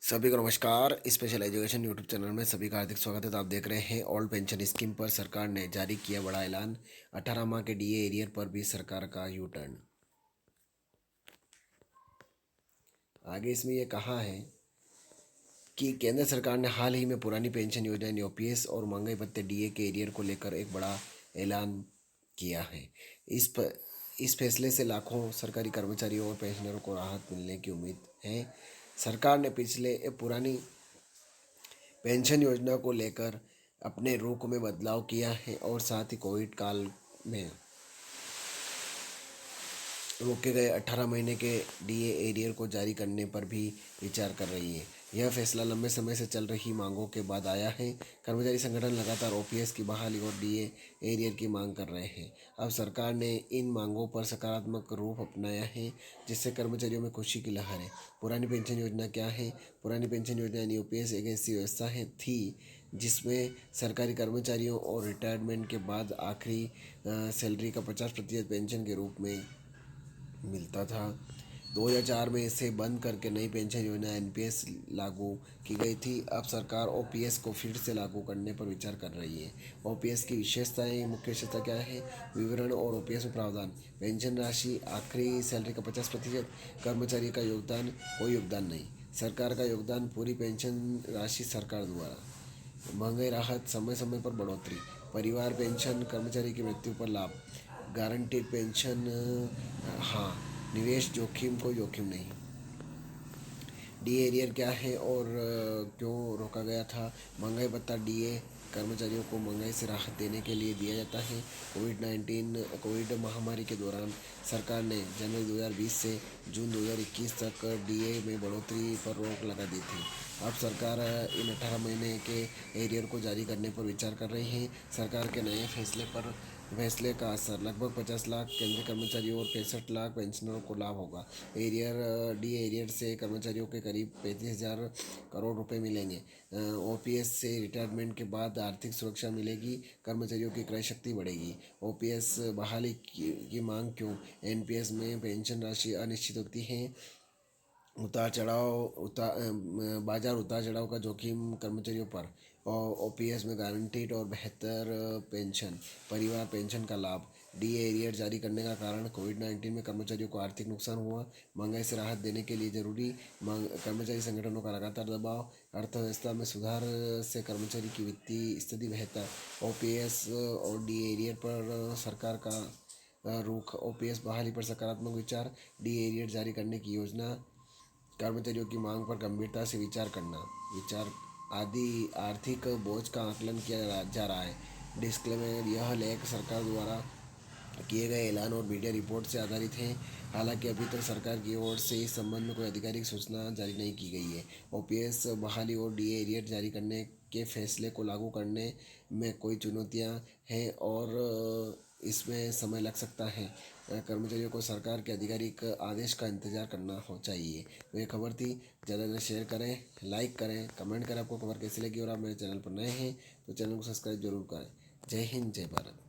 सभी को नमस्कार। स्पेशल एजुकेशन यूट्यूब चैनल में सभी का हार्दिक स्वागत है। तो आप देख रहे हैं ओल्ड पेंशन स्कीम पर सरकार ने जारी किया बड़ा ऐलान। 18 माह के डीए एरियर पर भी सरकार का यू टर्न। आगे इसमें यह कहा है कि केंद्र सरकार ने हाल ही में पुरानी पेंशन योजना यानी ओपीएस और महंगाई भत्ते डीए के एरियर को लेकर एक बड़ा ऐलान किया है। इस फैसले से लाखों सरकारी कर्मचारियों और पेंशनरों को राहत मिलने की उम्मीद है। सरकार ने पिछले पुरानी पेंशन योजना को लेकर अपने रुख में बदलाव किया है और साथ ही कोविड काल में रोके गए 18 महीने के डीए एरियर को जारी करने पर भी विचार कर रही है। यह फैसला लंबे समय से चल रही मांगों के बाद आया है। कर्मचारी संगठन लगातार ओपीएस की बहाली और डीए एरियर की मांग कर रहे हैं। अब सरकार ने इन मांगों पर सकारात्मक रूप अपनाया है, जिससे कर्मचारियों में खुशी की लहर है। पुरानी पेंशन योजना क्या है? पुरानी पेंशन योजना यानी ओपीएस एक ऐसी व्यवस्था थी जिसमें सरकारी कर्मचारियों और रिटायरमेंट के बाद आखिरी सैलरी का 50% पेंशन के रूप में मिलता था। 2004 में इसे बंद करके नई पेंशन योजना एनपीएस लागू की गई थी। अब सरकार ओपीएस को फिर से लागू करने पर विचार कर रही है। ओपीएस की विशेषताएं, मुख्य विशेषता क्या है? विवरण और ओपीएस में प्रावधान। पेंशन राशि आखिरी सैलरी का 50%। कर्मचारी का योगदान कोई योगदान नहीं। सरकार का योगदान पूरी पेंशन राशि सरकार द्वारा। महंगाई राहत, समय समय पर बढ़ोतरी। परिवार पेंशन, कर्मचारी की मृत्यु पर लाभ। गारंटीड पेंशन, हाँ। निवेश जोखिम, कोई जोखिम नहीं। डीए एरियर क्या है और क्यों रोका गया था? महंगाई भत्ता डीए कर्मचारियों को महंगाई से राहत देने के लिए दिया जाता है। कोविड महामारी के दौरान सरकार ने जनवरी 2020 से जून 2021 तक डीए में बढ़ोतरी पर रोक लगा दी थी। अब सरकार इन 18 महीने के एरियर को जारी करने पर विचार कर रही है। सरकार के नए फैसले का असर लगभग 50 लाख केंद्रीय कर्मचारियों और 65 लाख पेंशनरों को लाभ होगा। डी एरियर से कर्मचारियों के करीब 35,000 करोड़ रुपए मिलेंगे। ओपीएस से रिटायरमेंट के बाद आर्थिक सुरक्षा मिलेगी, कर्मचारियों की क्रय शक्ति बढ़ेगी। ओपीएस बहाली की मांग क्यों? एनपीएस में पेंशन राशि अनिश्चित होती है। बाजार उतार चढ़ाव का जोखिम कर्मचारियों पर। और ओपीएस में गारंटीड और बेहतर पेंशन। परिवार पेंशन का लाभ। डीए एरियर जारी करने का कारण कोविड-19 में कर्मचारियों को आर्थिक नुकसान हुआ। महंगाई से राहत देने के लिए जरूरी कर्मचारी संगठनों का लगातार दबाव। अर्थव्यवस्था में सुधार से कर्मचारी की वित्तीय स्थिति बेहतर। ओपीएस और डीए एरियर पर सरकार का रुख। ओपीएस बहाली पर सकारात्मक विचार। डीए एरियर जारी करने की योजना। कर्मचारियों की मांग पर गंभीरता से विचार करना। विचार आदि आर्थिक बोझ का आकलन किया जा रहा है। डिस्क्लेमर, यह लेख सरकार द्वारा किए गए ऐलान और मीडिया रिपोर्ट से आधारित है। हालांकि अभी तक सरकार की ओर से इस संबंध में कोई आधिकारिक सूचना जारी नहीं की गई है। ओपीएस बहाली और डीए एरियर जारी करने के फैसले को लागू करने में कोई चुनौतियां हैं और इसमें समय लग सकता है। कर्मचारियों को सरकार के आधिकारिक आदेश का इंतजार करना हो चाहिए। तो ये खबर थी। ज़्यादा ज़्यादा शेयर करें, लाइक करें, कमेंट करें आपको खबर कैसी लगी। और आप मेरे चैनल पर नए हैं तो चैनल को सब्सक्राइब जरूर करें। जय हिंद, जय भारत।